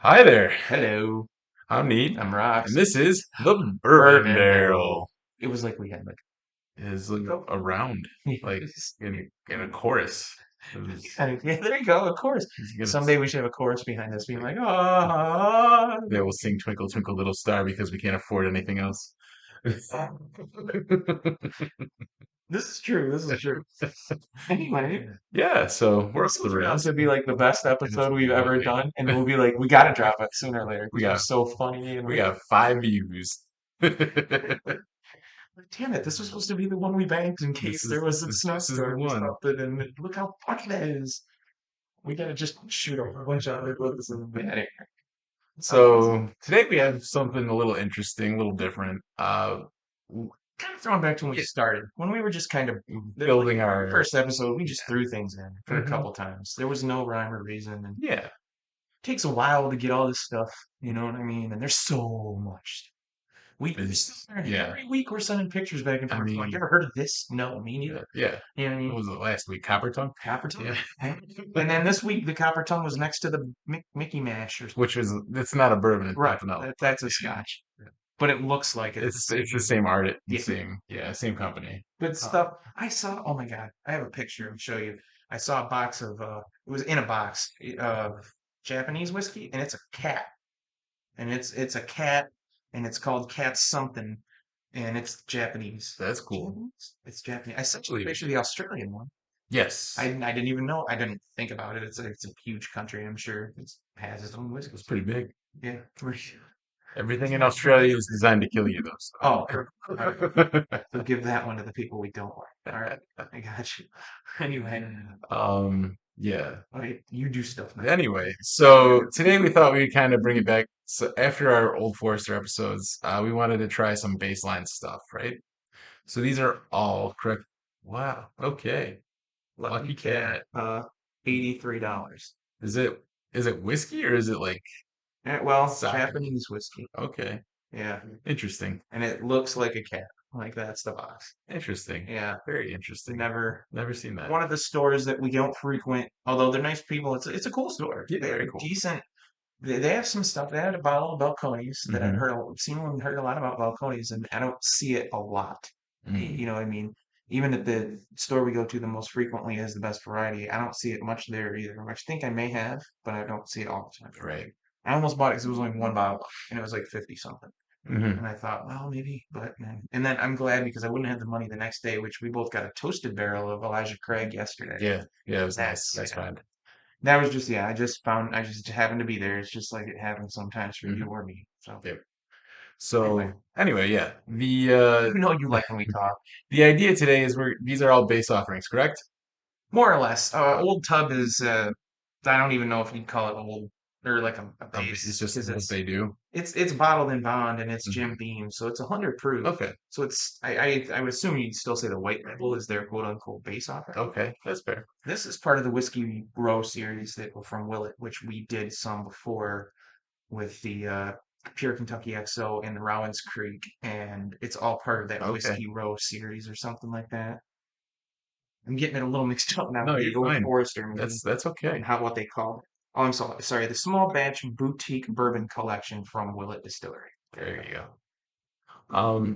Hi there. Hello, I'm Neat, I'm and Rocks. this is the Bourbon Bourbon barrel. Barrel. It was like we had like Is like around, like in a chorus. It was, yeah, there you go, of course. he's gonna, Someday we should have a chorus behind us being like, ah. they will sing "Twinkle Twinkle Little Star" because we can't afford anything else. This is true. This is true. Anyway, Yeah, so we're up this to will the turn out to rails. be like the best And it's episode we've will ever be. done, and we'll be like, we gotta drop it sooner or later We because we're got so funny and we we. got 5 views. Damn it! This was supposed to be the one we banked in This case is there was a this is the snowstorm or one. something, and look how funny that is. We gotta just shoot a whole bunch of other ones and anyway. So today we have something a little interesting, a little different. Kind of throwing back to when we Yeah, started, when we were just kind of like building our first episode, we just threw things in for a hmm couple times. There was no rhyme or reason, and it yeah, takes a while to get all this stuff. You know what I mean? And there's so much. We it's yeah. every week we're sending pictures back and I forth. Like, you mean, ever heard of this? No, me neither. yeah. You know what I What mean? was it last week? Copper tongue. Copper tongue. Yeah, Hey. And then this week the copper tongue was next to the Mickey Mash or which was it's not a bourbon, it's right. something else. That's a Scotch, but it looks like it's the It's same. the same art, Yeah. same same company. Good Uh, stuff. I saw, oh my God, I have a picture I'll show you. I saw a box of, it was in a box of Japanese whiskey, and it's a cat. And it's a cat, and it's called Cat something, and it's Japanese. that's cool. Japanese? It's Japanese. I sent you a Believe it. picture of the Australian one. Yes, I didn't even know. I didn't think about it. It's a huge country. I'm sure it has its own it was whiskey. pretty big. Yeah. Everything in Australia is designed to kill you, Oh, though. all right. So give that one to the people we don't like. All right. I got you. Anyway. Yeah. Okay, you do stuff now. Anyway, so today we thought we'd kind of bring it back. So after our Old Forester episodes, we wanted to try some baseline stuff, right? So these are all correct. Wow. Okay. Lucky Lucky Cat, Cat. $83. Is it is it whiskey or is it like Well, sake? Japanese whiskey. Okay. Yeah, Interesting. and it looks like a cat. Like that's the box. Interesting. Yeah, Very interesting. never. Never seen that. One of the stores that we don't frequent, although they're nice people. It's a cool store. Yeah, very They're cool. decent. They have some stuff. They had a bottle of Balcones that I've Mm-hmm. seen and heard a lot about Balcones, and I don't see it a lot. You Mm. know what I mean? Even at the store we go to the most frequently has the best variety. I don't see it much there either. I think I may have, but I don't see it all the time. Right. I almost bought it because it was only one bottle and it was like 50 something. Mm-hmm. And I thought, well, maybe, but and then I'm glad because I wouldn't have the money the next day, which we both got a toasted barrel of Elijah Craig yesterday. Yeah. Yeah, it was nice. That's Nice yeah. find. That was just yeah. I just happened to be there. It's just like it happens sometimes for you Mm-hmm. or me. So Yeah. anyway, So anyway, yeah. you know you like when we talk. The idea today is these are all base offerings, correct? More or less. Old Tub is I don't even know if you'd call it old or like a It's base just because what they do. it's bottled in bond and it's Jim Hmm. Beam, so it's 100 proof. Okay. So it's I would assume you'd still say the white label is their quote unquote base offering. Okay. That's fair. This is part of the Whiskey Row series that were from Willet, which we did some before with the Pure Kentucky XO and the Rowan's Creek, and it's all part of that Okay. Whiskey Row series or something like that. I'm getting it a little mixed up now No, with you're the Old fine. Forester maybe That's okay. and how what they call it. Oh, I'm sorry. The small batch boutique bourbon collection from Willet Distillery. There you There go. you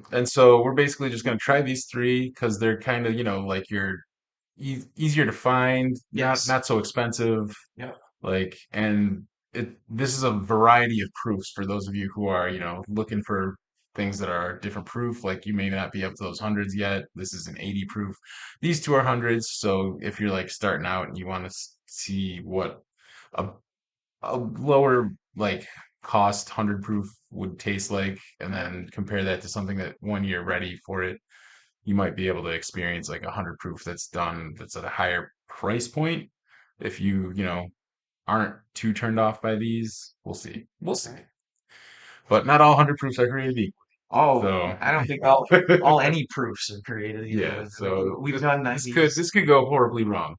go. And so we're basically just gonna try these three because they're kind of, like you're easier to find, Yes. not so expensive. Yep. Like, and this is a variety of proofs for those of you who are, looking for things that are different proof. Like you may not be up to those hundreds yet. This is an 80 proof. These two are hundreds. So if you're like starting out and you want to see what a, a lower like cost 100 proof would taste like, and then compare that to something that when you're ready for it, you might be able to experience like 100 proof that's at a higher price point. If you aren't too turned off by these, we'll see. We'll see. Okay. But not all 100 proofs are created equal. Oh, So I don't think all any proofs are created yeah, equally. so We've done this could 90s. this could go horribly wrong,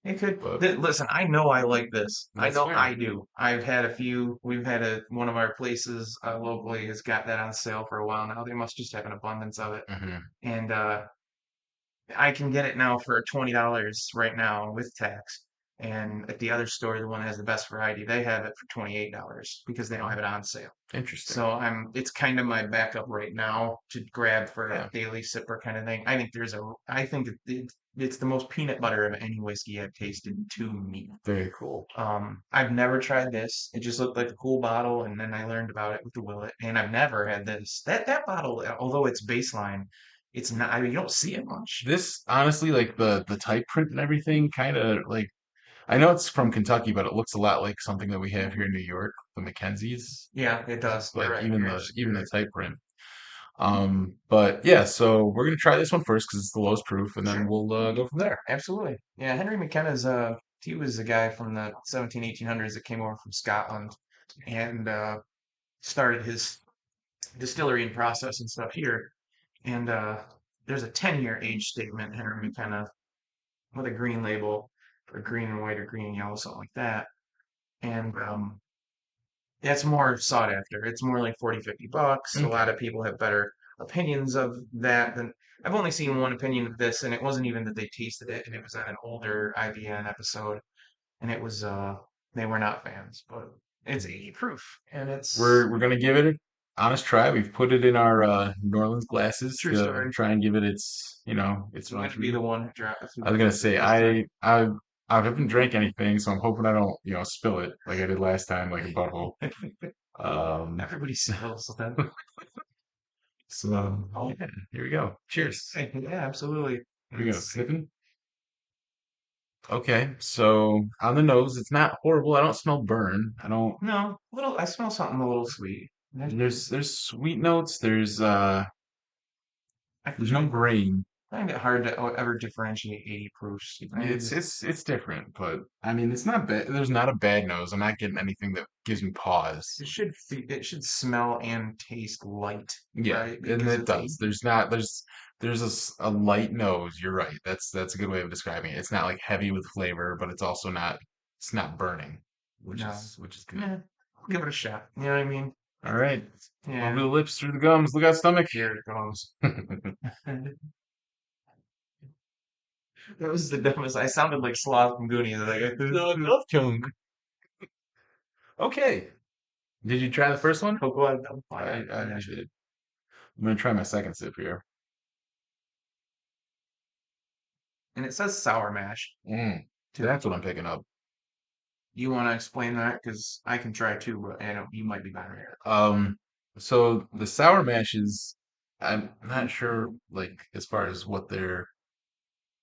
It could but listen. I know I like this. I that's know fair. I do. I've had a few. We've had one of our places locally has got that on sale for a while now. They must just have an abundance of it, Hmm. and I can get it now for $20 right now with tax. And at the other store, the one that has the best variety, they have it for $28 because they don't have it on sale. Interesting. So it's kind of my backup right now to grab for a Yeah. daily sipper kind of thing. I think it's the most peanut butter of any whiskey I've tasted to me. Very cool. I've never tried this. It just looked like a cool bottle, and then I learned about it with the Willet, and I've never had this. That bottle, although it's baseline, it's not. I mean, you don't see it much. This honestly, like the type print and everything, kind of like I know it's from Kentucky, but it looks a lot like something that we have here in New York, the Mackenzies. Yeah, it does. You're Like right. even You're the right. type print. But yeah, so we're gonna try this one first because it's the lowest proof, and then Sure. we'll go from there. Absolutely. Yeah, Henry McKenna's he was a guy from the 1800s that came over from Scotland and started his distillery and process and stuff here. And there's a 10-year age statement, Henry McKenna, with a green label, or green and white or green and yellow, something like that. And that's more sought after. It's more like 40, $50. A lot Okay. of people have better opinions of that than I've only seen one opinion of this, and it wasn't even that they tasted it, and it was on an older IBN episode, and it was they were not fans, but it's 80 proof, and it's We're gonna give it an honest try. We've put it in our New Orleans glasses true to story. try and give it its its You run have to be the through. one who dropped I was gonna the say first time. I haven't drank anything, so I'm hoping I don't spill it like I did last time, like a butthole. Um, Everybody spills that. so Oh, yeah, here we go. Cheers. yeah, absolutely. Here we go. It's Sniffing. Okay, so on the nose, it's not horrible. I don't smell burn. I don't. no, little. I smell something a little sweet. There's sweet notes. I There's no grain. find it hard to ever differentiate 80 proofs. I just, It's different, but I mean it's not bad. There's not a bad nose. I'm not getting anything that gives me pause. it should smell and taste light, Yeah, right? and Because it it's does. 80. There's a light nose. You're right. That's a good way of describing it. It's not like heavy with flavor, but it's not burning, No. which is good. Yeah, I'll give it a shot. You know what I mean? All right. Over Yeah. the lips, through the gums. Look out, stomach. Here it goes. That was the dumbest. I sounded like Sloth from Goonies. Like, No, love chunk. Okay. Did you try the first one? oh, go ahead. I Yeah. did. I'm gonna try my second sip here. And it says sour mash Mm, too. that's what I'm picking up. You want to explain that? Because I can try too, but I know you might be better. Um, so the sour mashes, I'm not sure, like, as far as what they're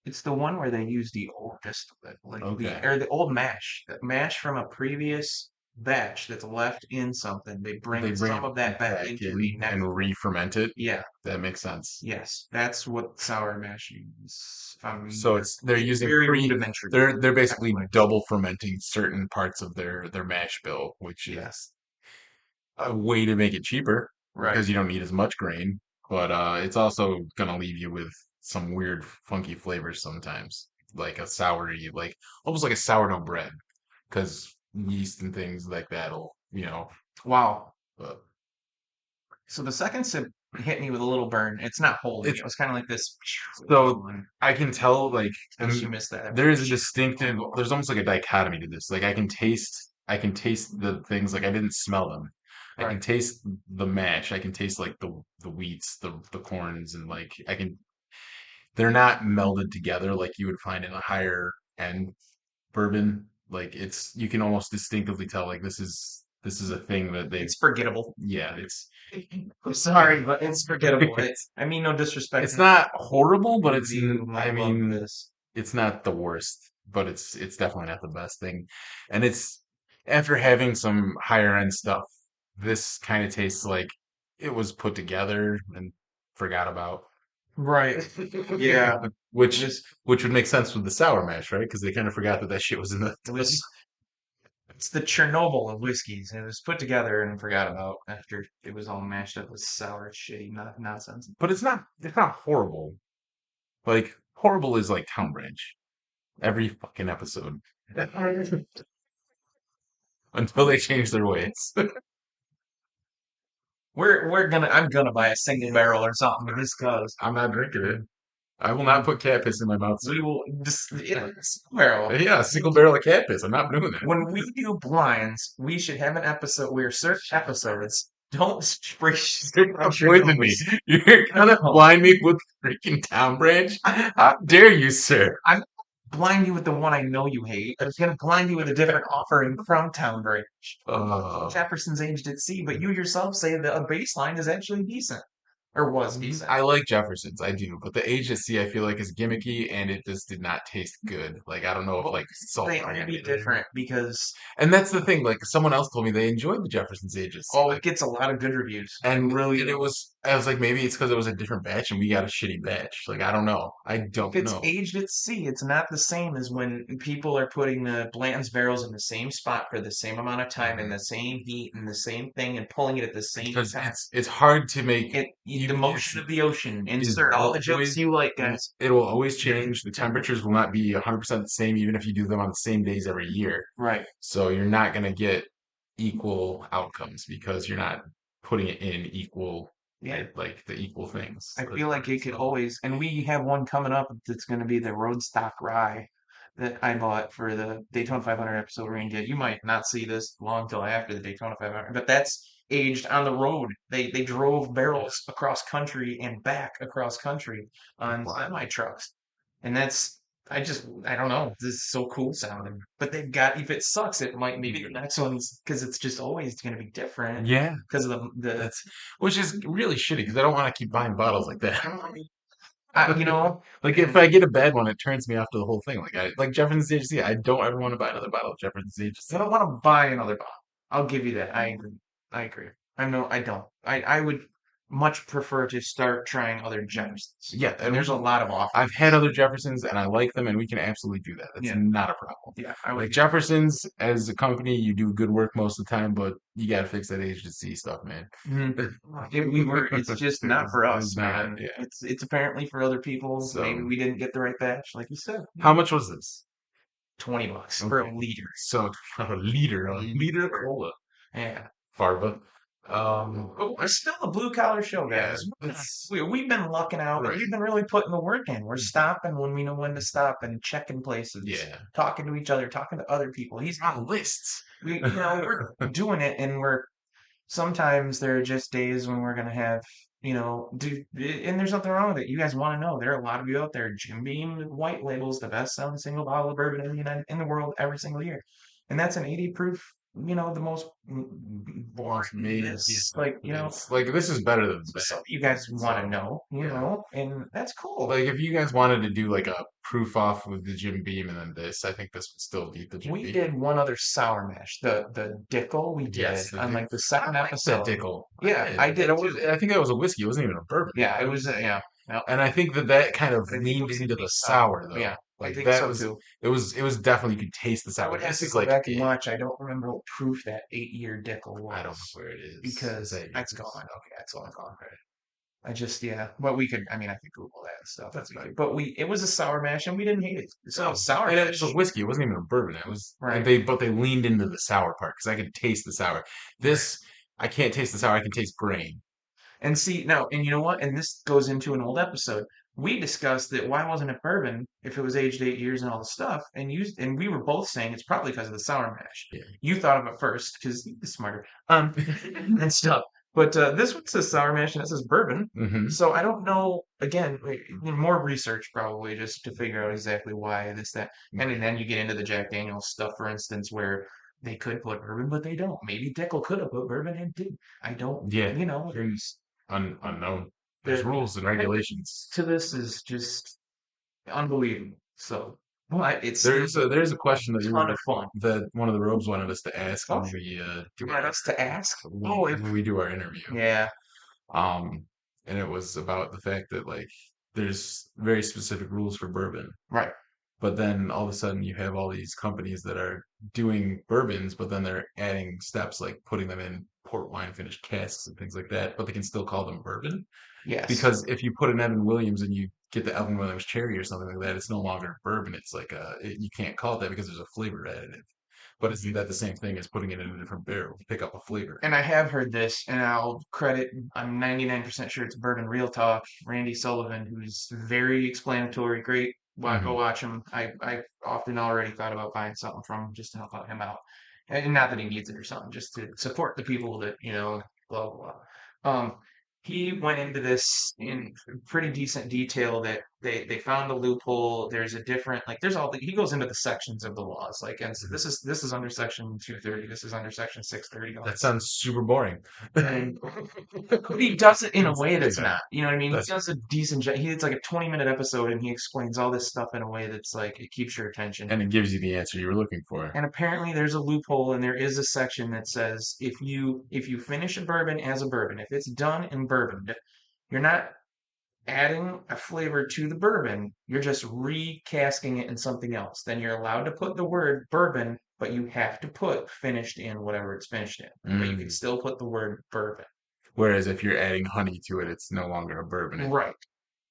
It's the one where they use the old distillate, okay. or the old mash, the mash from a previous batch that's left in something. They They bring bring some it of that back back into a in next and one. re-ferment it. Yeah, That makes sense. yes, that's what sour mash is. So they're using Very rudimentary. they're basically Exactly. double fermenting certain parts of their mash bill, which Yeah, is a way to make it cheaper right. because you don't need as much grain, but it's also gonna leave you with some weird, funky flavors sometimes, like a soury, like almost like a sourdough bread, because yeast and things like that'll, Wow. but So the second sip hit me with a little burn. It's not holding. it's It was kind of like this. so I can tell like, In case you and missed that. there is a distinctive, there's almost like a dichotomy to this. Like I can taste the things like I didn't smell them. I can Right. taste the mash. I can taste like the wheats, the corns, and like they're not melded together like you would find in a higher end bourbon. Like you can almost distinctively tell like this is a thing that they've It's forgettable. yeah, it's I'm sorry, but it's forgettable. it's I mean no disrespect it's to not horrible, but those of you who I might love mean this. it's not the worst, but it's definitely not the best thing. And it's after having some higher end stuff, this kind of tastes like it was put together and forgot about. Right. Yeah. Which This which would make sense with the sour mash, right? Because they kind of forgot that shit was in the it thing. was it's the Chernobyl of whiskeys. It was put together and forgot about after it was all mashed up with sour, shitty nonsense. But it's not horrible. Like horrible is like Town Branch every fucking episode until they change their ways. I'm gonna buy a single barrel or something just cause. I'm not drinking it. I will not put cat piss in my mouth, sir. We will just barrel. Yeah, a single barrel of cat piss. I'm not doing that. When we do blinds, we should have an episode where certain episodes don't spray You're gonna out your poison me. nose. You're gonna No. blind me with freaking Town Branch? How dare you, sir? I'm blind you with the one I know you hate. I was gonna blind you with a different offering from Town Break. Uh, Jefferson's Aged at Sea, but you yourself say that a baseline is actually decent. Or was decent. I like Jefferson's, I do, but the agency I feel like is gimmicky and it just did not taste good. Like I don't know if Well, like salt they may ran be it in. different because And that's the thing. Like someone else told me they enjoyed the Jefferson's agency. oh, it Like gets a lot of good reviews. It and really it does. was I was like maybe it's because it was a different batch and we got a shitty batch. Like I don't know. I If don't it's know. aged at sea, it's not the same as when people are putting the Blanton's barrels in the same spot for the same amount of time in Mhm. the same heat and the same thing and pulling it at the same Because time. it's hard to make The you motion of the ocean. is Insert all the jokes always you like, guys. it will always change. The temperatures will not be 100% the same even if you do them on the same days every year. Right. So you're not going to get equal outcomes because you're not putting it in equal Yeah. like the equal things. I feel like it could So always, and we have one coming up that's going to be the Roadstock Rye that I bought for the Daytona 500 episode we're gonna get. You might not see this long till after the Daytona 500, but that's aged on the road. They drove barrels across country and back across country on semi trucks, and that's I don't know. This is so cool sounding. But they've got if it sucks, it might maybe the next one's because it's just always going to be different yeah, because of the that's which is really shitty because I don't want to keep buying bottles like that. you know. Like if And I get a bad one, it turns me off to the whole thing. Like I like Jefferson's AHC. I don't ever want to buy another bottle of Jefferson's I AHC. don't want to buy another bottle. I'll give you that. I agree. I agree. I don't. I would much prefer to start trying other Jeffersons. Yeah, And and there's a lot of I've had offerings. other Jeffersons and I like them, and we can absolutely do that. That's Yeah, not a problem. yeah. I would Like be. Jefferson's as a company, you do good work most of the time, but you got to fix that agency stuff, man. Mhm. It's just not for It's us, not, man. yeah. It's apparently for other people. Maybe So, we didn't get the right batch, like you said. how much was this? $20 for Okay, a liter. so a liter of cola, Yeah. Farva. But we're still a blue collar show, Yeah, guys. it's We've been lucking out, and right. we've been really putting the work in. We're stopping when we know when to stop and checking places, Yeah, talking to each other, talking to other people. we're on lists. We're doing it, and we're sometimes there are just days when we're gonna have, and there's nothing wrong with it. You guys want to know there are a lot of you out there. Jim Beam White Label's the best selling single bottle of bourbon in the world every single year, and that's an 80 proof. The most Boss me. this like It's like this is better than that. so you guys want to So know, yeah. and that's cool. Like if you guys wanted to do like a proof off with the Jim Beam and then this, I think this would still beat the Jim We Beam. did one other sour mash, the Dickel we Yes, did on like the I second like that episode. Dickel. Yeah, I did And it was, too. I think that was a whiskey. It wasn't even a bourbon. Yeah, it was. Yeah, no, And I think that that kind of I think it leaned was gonna into be the sour. sour though. Yeah, I Like think that so was too. it was definitely you could taste the I sour. would have This to is go like back and watch. I don't remember what proof that 8-year Dickel I don't know was where it is. Is because that that's yours? gone. Okay, that's all gone. I just yeah, but we could. I mean, I could Google that and stuff. That's fine. But it was a sour mash and we didn't hate it. So sour And it was a mash, whiskey. It wasn't even a bourbon. It was right? but they leaned into the sour part because I could taste the sour. Right. This I can't taste the sour. I can taste grain. And see, now, and you know what? And this goes into an old episode. We discussed that why wasn't it bourbon if it was aged 8 years and all the stuff? And we were both saying it's probably because of the sour mash. Yeah. You thought of it first because you're smarter. And stuff. But this one says sour mash and it says bourbon. Hmm. So I don't know. Again, more research probably just to figure out exactly why this that. And then you get into the Jack Daniel's stuff, for instance, where they could put bourbon, but they don't. Maybe Dickel could have put bourbon in too. I don't. Yeah. There's Unknown. There's the rules and regulations. to this is just unbelievable. So, but it's There's a question a ton of fun. that one of the robes wanted us to ask Oh, when we you want us to ask? when we do our interview. Yeah, Um, and it was about the fact that like there's very specific rules for bourbon. right. But then all of a sudden you have all these companies that are doing bourbons, but then they're adding steps like putting them in port wine finished casks and things like that, but they can still call them bourbon. Yes. Because if you put an Evan Williams and you get the Evan Williams cherry or something like that, it's no longer bourbon. It's like you can't call it that because there's a flavor additive. But isn't that the same thing as putting it in a different barrel to pick up a flavor? And I have heard this, and I'll credit, I'm 99% sure it's Bourbon Real Talk, Randy Sullivan, who's very explanatory, great. Go Hmm. watch him. I often already thought about buying something from him just to help out him out. And not that he needs it or something, just to support the people that, blah, blah, blah. He went into this in pretty decent detail that they found a loophole. There's a different, like, there's all he goes into the sections of the laws, like, and so Hmm. this is under section 230, this is under section 630, all That this. sounds super boring. And but he does it in a way that's Yeah, not. You know what I mean? He that's does a decent job. It's like a 20-minute episode, and he explains all this stuff in a way that's like it keeps your attention. and it gives you the answer you were looking for. And apparently, there's a loophole, and there is a section that says if you finish a bourbon as a bourbon, if it's done in bourbon, you're not adding a flavor to the bourbon. You're just recasting it in something else. Then you're allowed to put the word bourbon, but you have to put finished in whatever it's finished in. But you can Mm. still put the word bourbon. Whereas if you're adding honey to it, it's no longer a bourbon. Right.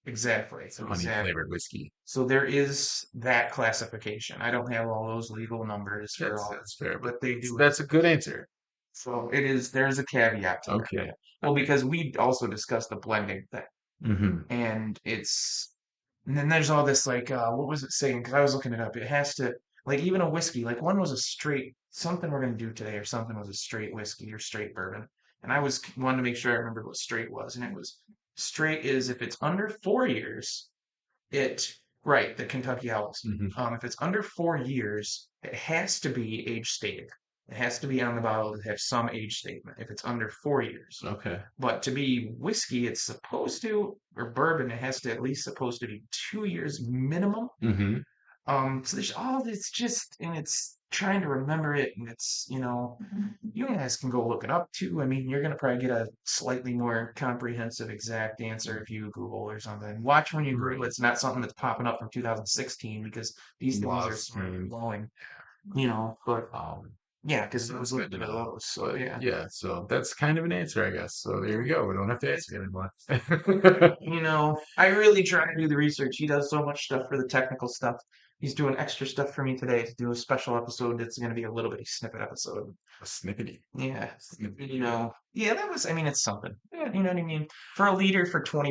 Exactly. It's a honey Exactly. flavored whiskey. So there is that classification. I don't have all those legal numbers for all, That's fair, but but they do. that's a good answer. So it is, there's a caveat to that. Okay. Well, because we also discussed the blending thing. Hmm. And and then there's all this like, what was it saying? Because I was looking it up. It has to, like, even a whiskey, like one was a straight, something we're going to do today, or something was a straight whiskey or straight bourbon. And I was wanted to make sure I remembered what straight was. And it was straight is if it's under 4 years, it, right, the Kentucky Owls. Hmm. If it's under 4 years, it has to be age stated. It has to be on the bottle to have some age statement if it's under 4 years. Okay. But to be whiskey, it's supposed to, or bourbon, it has to at least supposed to be 2 years minimum. Hmm. So there's all this just, and it's trying to remember it, and it's, you guys can go look it up too. I mean, you're gonna probably get a slightly more comprehensive, exact answer if you Google or something. Watch when you Google, Right. it's not something that's popping up from 2016 because these things are Lost smart stream. flowing, but Um, yeah, because it Sounds was good looking to at know. those. So But yeah. yeah, so that's kind of an answer, I guess. So there you go. We don't have to ask it anymore. I really try to do the research. He does so much stuff for the technical stuff. He's doing extra stuff for me today to do a special episode that's going to be a little bitty snippet episode. A snippety. Yeah, Snippety. yeah, that was, I mean, it's something. Yeah, you know what I mean? For a liter for $20,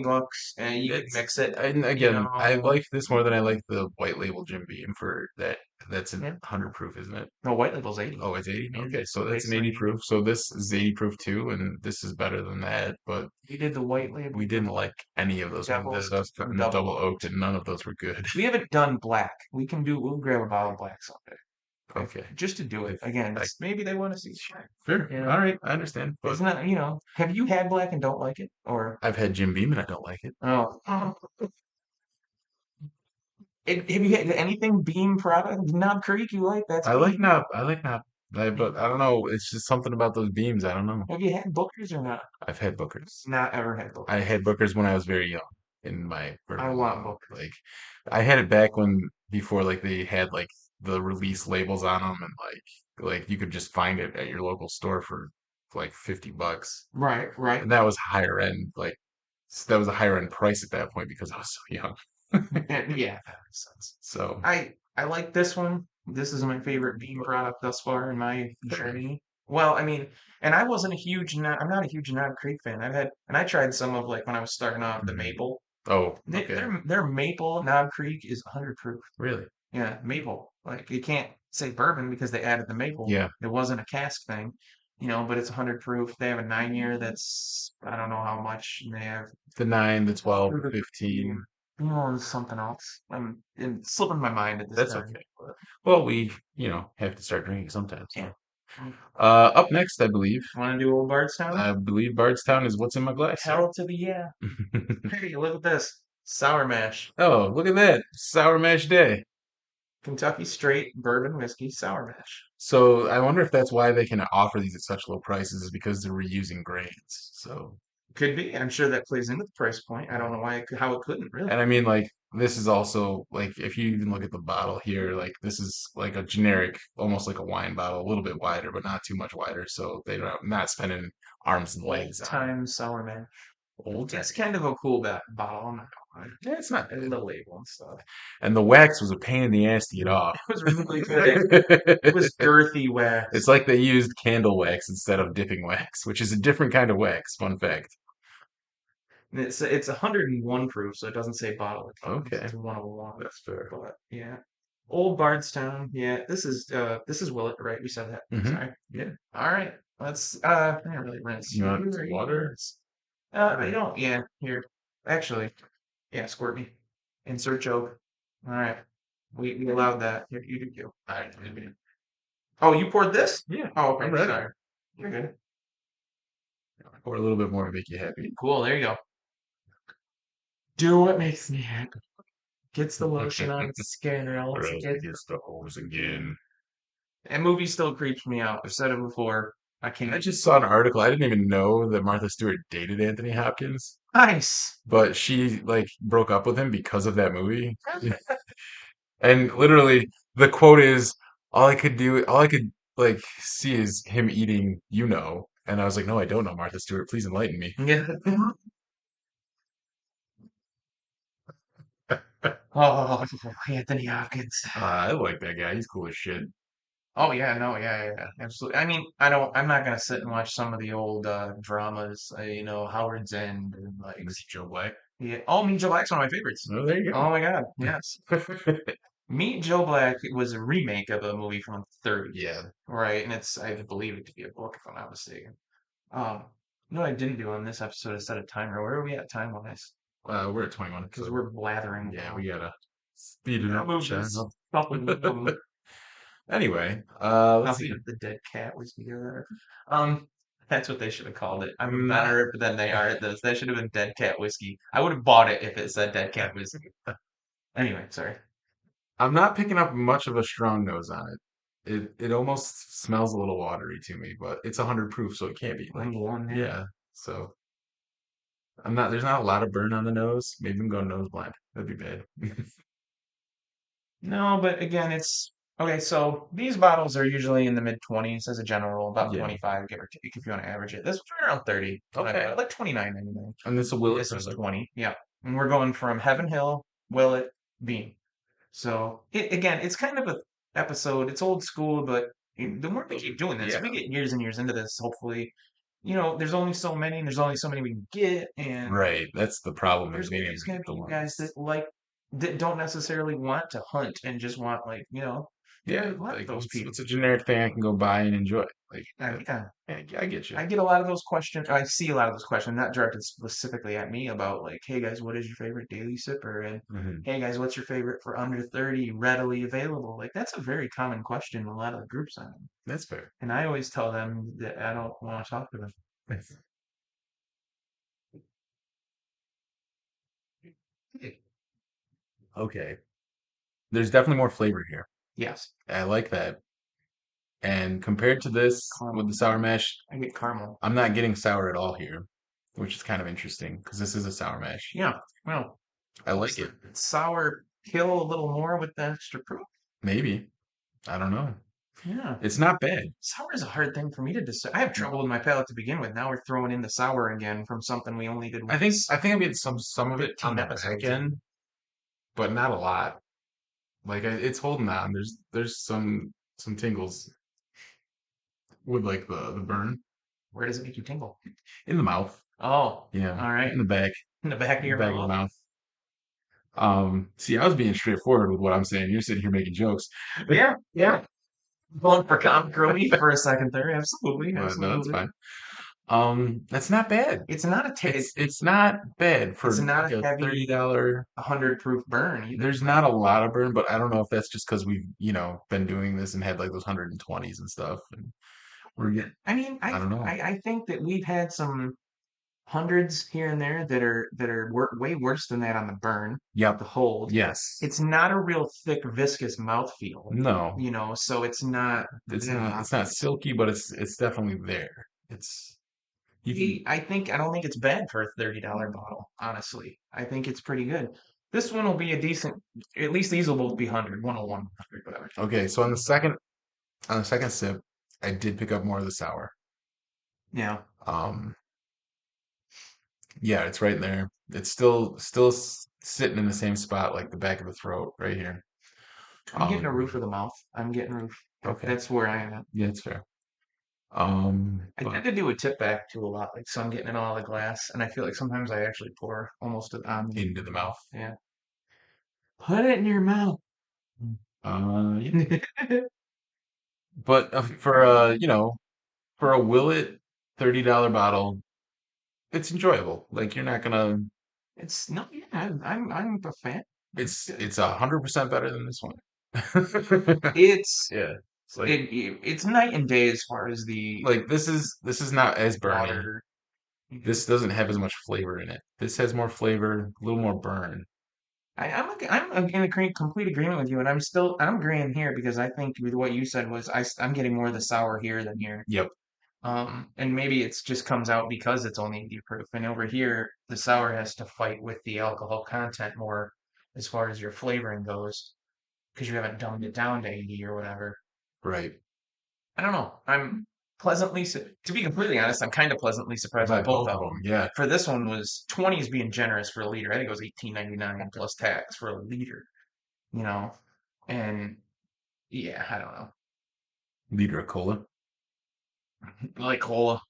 you can It's mix it, and you again, I know. like this more than I like the white label Jim Beam for that. That's an Yeah. 100 proof, isn't it? No, white label's 80. Oh, it's 80? Yeah, Okay, so the that's an base 80 rate. proof. So this is 80 proof too, and this is better than that. But We did the white we label, didn't like any of those. We devils, did us and cutting the double double oaked, oaked. and none of those were good. We haven't done black. We'll grab a bottle of black someday. Okay. Just to do it. If Again, I, maybe they want to see. Fair. You All know, right, I understand. But it's not, have you had black and don't like it? Or, I've had Jim Beam and I don't like it. oh, have you had anything Beam product? Knob Creek you like? That's I like Beam. not. I like not. But I don't know. It's just something about those beams. I don't know. Have you had Booker's or not? I've had Bookers. Not ever had I Booker's. had Bookers when I was very young in my I bourbon want game. Booker's. Like, I had it back when before like they had like the release labels on them and like you could just find it at your local store for like $50, Right, right. and that was higher end. That was a higher end price at that point because I was so young. Yeah, that makes sense. So I like this one. This is my favorite Beam product thus far in my fair. journey. Well, I mean, and I'm not a huge Knob Creek fan. And I tried some of like when I was starting off the Mhm. maple. Oh, okay. Their maple Knob Creek is 100 proof. Really? Yeah, maple. Like you can't say bourbon because they added the maple. Yeah. It wasn't a cask thing, but it's 100 proof. They have a 9 year that's I don't know how much, and they have The 9, the 12, the the 15. there's something else. It's slipping my mind at this That's time. okay. Well, we have to start drinking sometimes. Yeah. So. Up next, Want to do old Bardstown? I believe Bardstown is what's in my glass, sir. Hell to the yeah. Hey, look at this. Sour mash. Oh, look at that. Sour Mash Day. Kentucky straight bourbon whiskey sour mash. So I wonder if that's why they can offer these at such low prices is because they're reusing grains. So, Could be. I'm sure that plays into the price point. I don't know how it couldn't really. and I mean, like, this is also, like, if you even look at the bottle here, like, this is like a generic, almost like a wine bottle, a little bit wider, but not too much wider. So they're not spending arms and Old legs on it. time sour mash. Old It's timey. kind of a cool bottle. I'm not gonna lie. Yeah, it's not And bad. the label and stuff. And the wax was a pain in the ass to get off. It was really good. It was girthy It's wax. like they used candle wax instead of dipping wax, which is a different kind of wax. Fun fact. And it's 101 proof, so it doesn't say bottle it comes. Okay, It's 101. that's fair. But yeah. Old Bardstown. Yeah, this is Willet, right? We said that. Sorry. Yeah. All right. Let's I didn't really rinse You want you. Are you gonna water? rinse? I don't. Yeah, here. Actually, yeah, squirt me. Insert choke. All right. We allowed that. Here, you do you. All right. Oh, you poured this? Yeah, Oh, I'm okay. ready. Sorry. You're good. Or a little bit more to make you happy. Cool. There you go. Do what makes me happy. Gets the lotion on its skin, or Or else it else it gets. gets the hose again. And movie still creeps me out. I've said it before. I I can't. just saw an article. I didn't even know that Martha Stewart dated Anthony Hopkins, Nice. but she like broke up with him because of that movie. And literally, the quote is, all I could like see is him eating, you know." And I was like, "No, I don't know, Martha Stewart. Please enlighten me." Yeah. Oh, Anthony Hopkins. I like that guy. He's cool as shit. Oh yeah, no, yeah, absolutely. I mean, I'm not gonna sit and watch some of the old dramas, Howard's End and like, Mr. Joe Black. yeah. Oh, Meet Joe Black's one of my favorites. Oh, there you Oh go. my God, yes. Meet Joe Black was a remake of a movie from the 30s, Yeah. right? And I believe it to be a book, if I'm not mistaken. Um, you know what I didn't do on this episode is set a timer. Where are we at time wise? We're at 21, Because so we're blathering yeah, now. we gotta speed it Gotta up, move this channel. up and move. Anyway, I'll let's be see. the dead cat was together. Um, that's what they should have called it. I'm Not, better than they are at this. That should have been Dead Cat Whiskey. I would have bought it if it said Dead Cat Whiskey. Anyway, sorry. I'm not picking up much of a strong nose on it. It almost smells a little watery to me, but it's 100 proof, so it can't be like, 101 there. yeah. So I'm not. There's not a lot of burn on the nose. Maybe I'm going nose blind. That'd be bad. No, but again, it's okay. So these bottles are usually in the mid 20s as a general, about Yeah. 25, give or take, if you want to average it. This was right around 30 when I bought Okay. it, like 29.99. And this will will it This was further. 20. Yeah. And we're going from Heaven Hill, Willet, Beam. So again, it's kind of a episode. It's old school, but the more we keep doing this, if Yeah. we get years and years into this, hopefully, there's only so many, and there's only so many we can get, and Right. That's the problem is there's being able always to going get to the be you guys ones. that don't necessarily want to hunt and just want like Yeah. let Like those people. what's a generic thing I can go buy and enjoy? Like Yeah, yeah, I get you. I get a lot of those questions. I see a lot of those questions, not directed specifically at me about like, hey guys, what is your favorite daily sipper? And Hmm. hey guys, what's your favorite for under 30 readily available? Like that's a very common question in a lot of the groups I'm in. That's fair. And I always tell them that I don't want to talk to them. Okay. There's definitely more flavor here. Yes, I like that. And compared to this with caramel. the sour mash, I get caramel. I'm not getting sour at all here, which is kind of interesting because this is a sour mash. Yeah. Well, I helps like the it. sour kill a little more with the extra proof. Maybe. I don't know. Yeah. It's not bad. Sour is a hard thing for me to decide. I have trouble with my palate to begin with. Now we're throwing in the sour again from something we only did once I think I'm getting some of it on 15 the back episodes in. end, but not a lot. Like it's holding on. There's some tingles with like the burn Where does it make you tingle? in the mouth. Oh, Yeah, all right. in the back, In the back of in the your back of the mouth. mouth. See, I was being straightforward with what I'm saying. You're sitting here making jokes, Yeah, yeah. Going for comic relief for a second there. Absolutely, but no, that's absolutely. fine. That's not bad. It's not a ta- It's not bad it's for not like a a heavy $30. 100 proof burn either. There's not a lot of burn, but I don't know if that's just because we've, been doing this and had like those 120s and stuff, and we're getting, I mean, I don't know. I think that we've had some hundreds here and there that are way worse than that on the burn, Yep. the hold. Yes. It's not a real thick, viscous mouthfeel, No. so it's not that It's not obvious. silky, but it's definitely there. It's you can I don't think it's bad for a $30 bottle, honestly. I think it's pretty good. This one will be a decent, at least these will both be 100, 101, 100, whatever. okay. So on the second sip, I did pick up more of the sour. Yeah. Um, Yeah, it's right there. It's sitting in the same spot, like the back of the throat, right here. I'm getting a Um, roof of the mouth. I'm getting roof. okay, That's where I am at. yeah, it's fair. I But tend to do a tip back too a lot, like so I'm getting in all the glass, and I feel like sometimes I actually pour almost on the into the mouth. yeah. Put it in your mouth. Yeah. But for for a Willet $30 bottle, it's enjoyable. Like you're not gonna. It's no, yeah, I'm a fan. It's good. It's 100% better than this one. It's Yeah, it's like it's night and day as far as the this is not as burny. water. This doesn't have as much flavor in it. This has more flavor, a little more burn. I'm in complete agreement with you, and I'm agreeing here because I think with what you said was I'm getting more of the sour here than here. Yep, And maybe it's just comes out because it's only 80 proof, and over here the sour has to fight with the alcohol content more as far as your flavoring goes because you haven't dumbed it down to 80 or whatever. right. I don't know. To be completely honest, I'm kind of pleasantly surprised by By both both of of them, them. yeah. For this one was 20 is being generous for a liter. I think it was 18.99 plus tax for a liter, you know. And yeah, I don't know. Liter of cola. Like cola.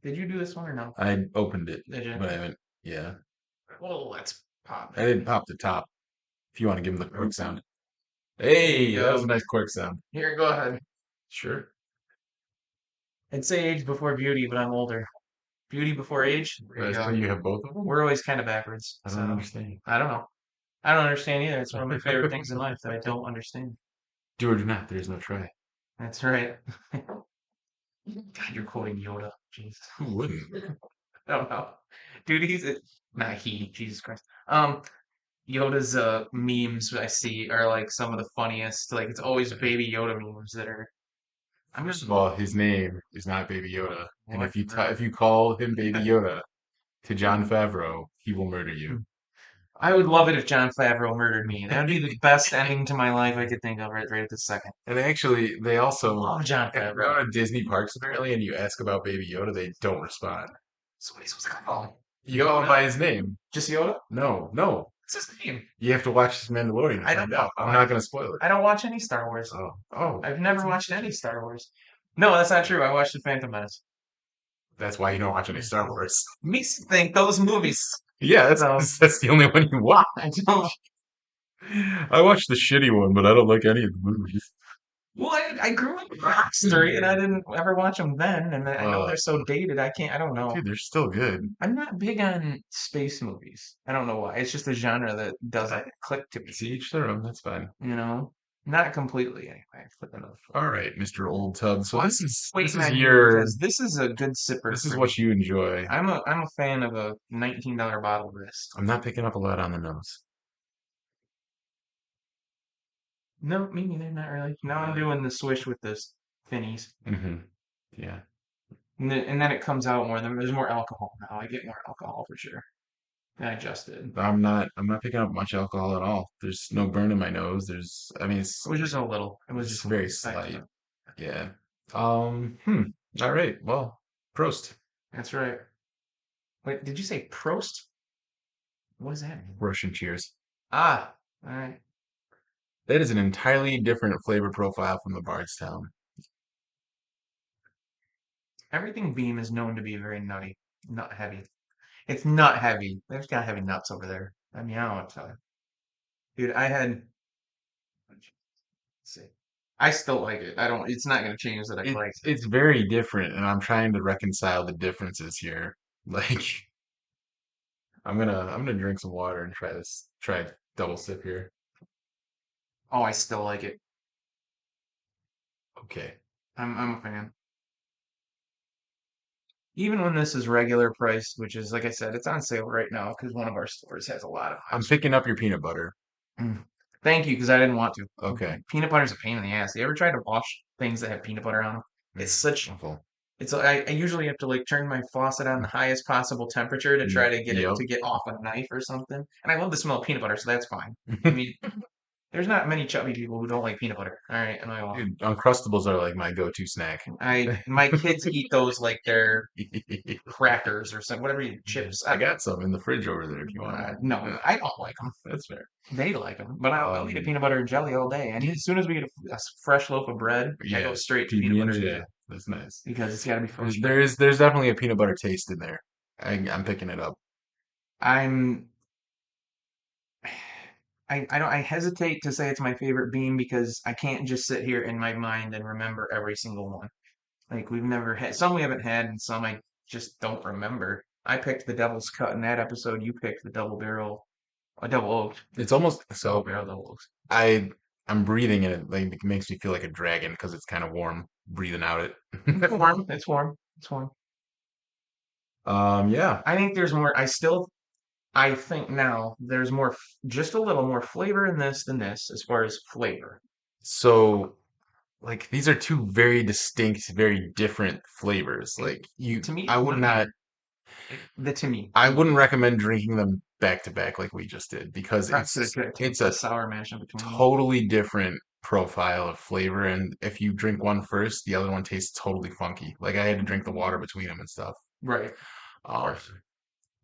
Did you do this one or no? I opened it, Did you? but I haven't. Yeah, Well, let's pop I it. didn't pop the top. If you want to give them the quick sound. There you Hey, that was a go. nice quick sound. Here, go ahead. Sure. I'd say age before beauty, but I'm older. Beauty before age? There you So go. you have both of them? We're always kind of backwards. I don't So understand. I don't know. I don't understand either. It's one of my favorite things in life that I don't understand. Do or do not. There is no try. That's right. God, you're quoting Yoda. Jesus. Who wouldn't? I don't know. Dude, not he, Jesus Christ. Yoda's memes I see are like some of the funniest. Like it's always Baby Yoda memes that are I'm First just of all, his name is not Baby Yoda, and what if you call him Baby Yoda to John Favreau, he will murder you. I would love it if John Favreau murdered me. That would be the best ending to my life I could think of right this second. And actually, they also, Love John if you Favreau. go to Disney parks apparently, and you ask about Baby Yoda, they don't respond. So what are you supposed to call him? You call him by his name. Just Yoda? No. What's his name? You have to watch Mandalorian to I don't find know. out. I'm not going to spoil it. I don't watch any Star Wars. Oh, I've never watched any Star Wars. No, that's not true. I watched The Phantom Menace. that's why you don't watch any Star Wars. Me think those movies. Yeah, So that's the only one you watch. I don't. I watched the shitty one, but I don't like any of the movies. Well, I grew up with Rocksteady, and I didn't ever watch them then, and I know Uh, they're so dated. I can't. I don't know. dude, they're still good. I'm not big on space movies. I don't know why. It's just a genre that doesn't click to me. To each their own. That's fine. You know, not completely anyway. Flip another flip. All right, Mr. Old Tub. So Wait, this is man, your because this is a good sipper this is for me. what you enjoy. I'm a fan of a $19 bottle of this. I'm not picking up a lot on the nose. No, me neither. Not really. Now I'm doing the swish with this Finnies, Mm-hmm. Yeah. and then it comes out more. There's more alcohol now. I get more alcohol for sure than I just did. It I'm not picking up much alcohol at all. There's no burn in my nose. I mean, was just a little. It was it's just a very little. slight. Yeah. Hmm. All right. Well, Prost. That's right. Wait, did you say Prost? What does that mean? Russian cheers. Ah, all right. That is an entirely different flavor profile from the Bardstown. Everything Beam is known to be very nutty, nut heavy. It's nut heavy. They've got heavy nuts over there. I mean, I don't want to tell you. Dude, let's see. I still like it. I don't, it's not going to change that I like it. It's very different, and I'm trying to reconcile the differences here. Like, I'm gonna drink some water and try this. Try a double sip here. Oh, I still like it. Okay. I'm a fan. Even when this is regular price, which is, like I said, it's on sale right now because one of our stores has a lot of I'm extra. picking up your peanut butter. Mm. Thank you, because I didn't want to. Okay. Peanut butter's a pain in the ass. You ever try to wash things that have peanut butter on them? It's such Awful. I usually have to like turn my faucet on the highest possible temperature to try to get it Yep. to get off a knife or something. And I love the smell of peanut butter, so that's fine. I mean, There's not many chubby people who don't like peanut butter. All right, and I will. Dude, Uncrustables are like my go-to snack. My kids eat those like they're crackers or something, whatever you chips. I got some in the fridge over there if you want No, them. I don't like them. That's fair. They like them, but I'll eat a Um, peanut butter and jelly all day. And as soon as we get a fresh loaf of bread, I go yeah, straight to peanut butter PB&J, and yeah, jelly that's nice. because it's got to be fresh bread. There's definitely a peanut butter taste in there. I'm picking it up. I'm I don't I hesitate to say it's my favorite bean because I can't just sit here in my mind and remember every single one. Like we've never had some we haven't had and some I just don't remember. I picked the devil's cut in that episode. You picked the double barrel, a double oak, It's almost double so barrel double oaks. I I'm breathing in it like it makes me feel like a dragon because it's kind of warm breathing out It's it. warm. It's warm. It's warm. Yeah. I think there's more. I think now there's more, just a little more flavor in this than this as far as flavor. So like these are two very distinct, very different flavors. It, Like you, to me, I it's would not. not, The to me, I wouldn't recommend drinking them back to back like we just did because perhaps could have it's put a sour mash in between them. totally different profile of flavor. And if you drink one first, the other one tastes totally funky. Like I had to drink the water between them and stuff. Right. Of Um, course.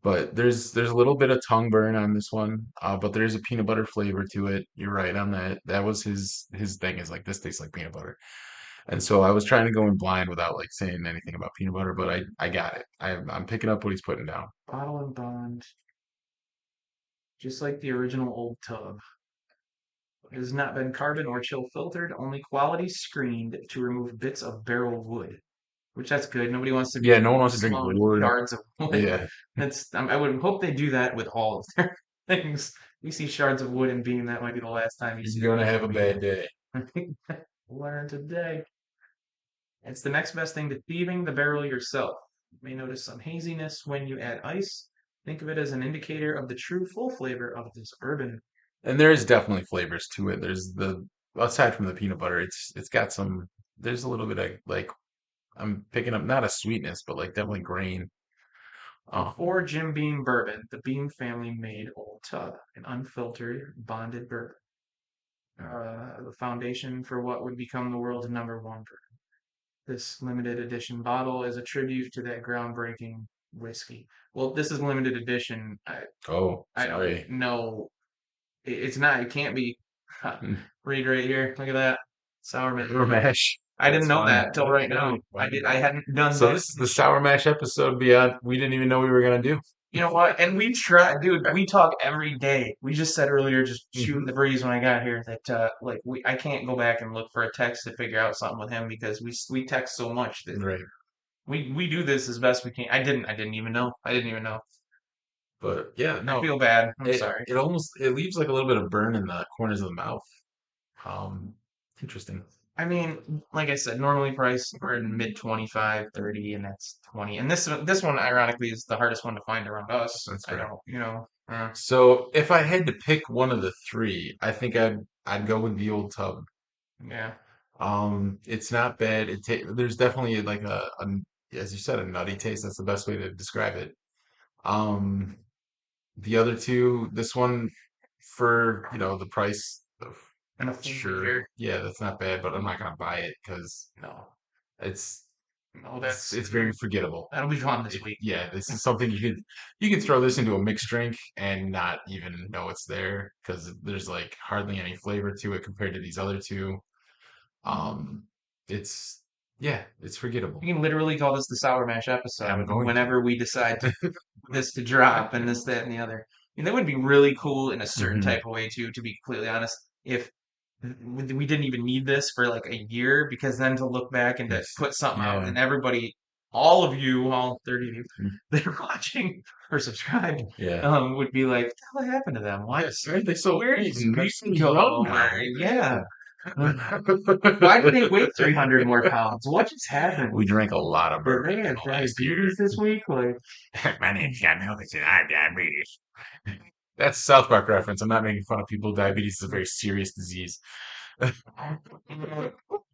but there's a little bit of tongue burn on this one. But there's a peanut butter flavor to it. You're right on that. That was his thing is like this tastes like peanut butter. And so I was trying to go in blind without like saying anything about peanut butter, but I got it. I'm picking up what he's putting down. Bottle and bond, just like the original old tub. It has not been carbon or chill filtered, only quality screened to remove bits of barrel wood. Which that's good. Nobody wants to Yeah, be no one wants to drink swallowing wood. shards of wood. Yeah, That's I would hope they do that with all of their things. You see shards of wood and beam, that might be the last time you see you're a gonna piece have of a beam. bad day. Learn today. It's the next best thing to thieving the barrel yourself. You may notice some haziness when you add ice. Think of it as an indicator of the true full flavor of this bourbon. And there is definitely flavors to it. There's the aside from the peanut butter, it's got some. There's a little bit of like I'm picking up not a sweetness, but like definitely grain. Oh, Before Jim Beam Bourbon, the Beam family made Old Tub, an unfiltered, bonded bourbon. The foundation for what would become the world's number one bourbon. This limited edition bottle is a tribute to that groundbreaking whiskey. Well, this is limited edition. oh, I don't sorry. know. It's not. It can't be. Read right here. Look at that. Sour mint. Sour mash. I didn't That's know fine. that till right now. Really I fine. did. I hadn't done So that. this is the sour mash episode beyond we didn't even know we were gonna do. You know what? And we try, dude. We talk every day. We just said earlier, just shooting Hmm. the breeze when I got here, that like I can't go back and look for a text to figure out something with him because we text so much that Right. we do this as best we can. I didn't even know. I didn't even know. But yeah, I no, feel bad. I'm it sorry. it almost it leaves like a little bit of burn in the corners of the mouth. Um, Interesting. I mean, like I said, normally price we're in mid 25, 30, and that's 20. And this one, ironically, is the hardest one to find around us. That's I fair. don't, So if I had to pick one of the three, I think I'd go with the old tub. yeah. It's not bad. There's definitely like as you said, a nutty taste. That's the best way to describe it. Um, the other two, this one for, the price of, And a full sure, liter. yeah, that's not bad, but I'm not gonna buy it because No, it's no, it's very forgettable. that'll be gone this week. Yeah, this is something you could throw this into a mixed drink and not even know it's there because there's like hardly any flavor to it compared to these other two. Um, it's yeah, it's forgettable. You can literally call this the Sour Mash I'm episode going whenever we decide this to drop and this, that, and the other. And that would be really cool in a certain to. type of way too, to be completely honest. If we didn't even need this for like a year, because then to look back and to put something out Yeah, and everybody, all of you, all 30 of you that are watching or subscribed, yeah. would be like, what the hell happened to them? Why, Yes, aren't they so where did eaten? They're so Greasy young go? now. Yeah. Why did they weigh 300 more pounds? What just happened? We drank a lot of Did they bourbon in have the last year. diabetes this week? Like, My name's John Mills and I have diabetes. That's a South Park reference. I'm not making fun of people. Diabetes is a very serious disease.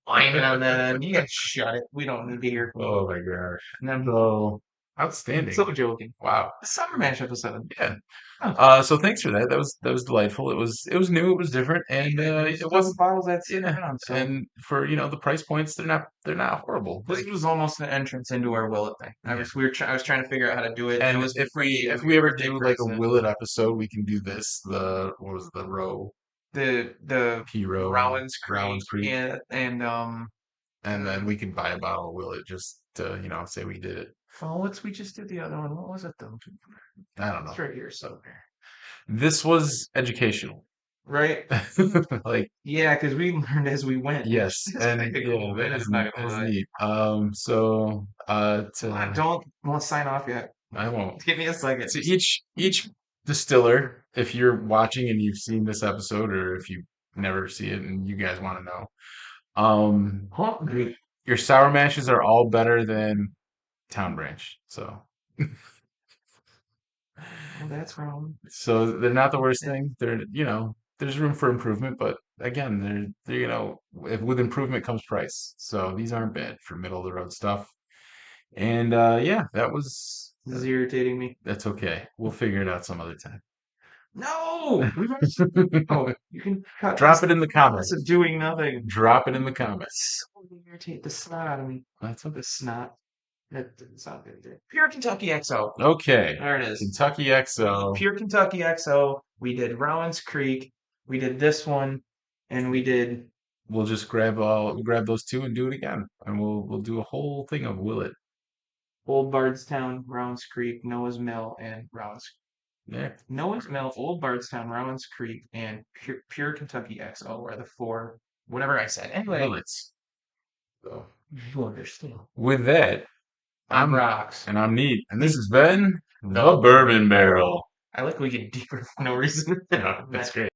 whining on that end. You can shut it. We don't need to hear. Oh my gosh. And then So I'm Outstanding. so joking. Wow. The Summer Mash episode. Yeah. Huh. So thanks for that. That was delightful. It was new, it was different, and There's it those wasn't, bottles that sit yeah. around, so And for the price points, they're not horrible. this Like, was almost an entrance into our Willet thing. yeah. I was trying to figure out how to do it, and it And was if for we me. It if was my we ever birthday do like a present. Willet episode, we can do this. The what was it, the The P row Rollins Creek Rollins Creek, and and then uh, we can buy a bottle of Willet just to say we did it. oh, what's we just did the other one? What was it though? I don't It's know. right here somewhere. This was educational. Right? Like, Yeah, because we learned as we went. yes, It's kind and of yeah, cool, that man. is I'm not that gonna is lie. neat. So Hold on, to don't want to sign off yet. I won't. Give me a second. To each distiller, if you're watching and you've seen this episode, or if you never see it and you guys want to know, Huh? your sour mashes are all better than Town Branch. Oh, that's wrong. So they're not the worst thing. There's room for improvement, but again, with improvement comes price. So these aren't bad for middle of the road stuff. And yeah, This is irritating me. that's okay. We'll figure it out some other time. No! Oh, you can cut Drop this. it in the This is comments. doing nothing. Drop it in the comments. So irritate the snot out of me. That's okay. The snot. That didn't sound good. Pure Kentucky XO. Okay. There it is. Kentucky XO. Pure Kentucky XO. We did Rollins Creek. We did this one, and we did We'll just grab those two and do it again, and we'll do a whole thing of Will It. Old Bardstown, Rollins Creek, Noah's Mill, and Yeah. Noah's Mill, Old Bardstown, Rollins Creek, and Pure Kentucky XO are the four, whatever I said. Anyway, Will It. So you understand. with that, I'm I'm Rocks. and I'm neat, and this has been the Bourbon Barrel. I like we get deeper for no reason. Yeah, that's great.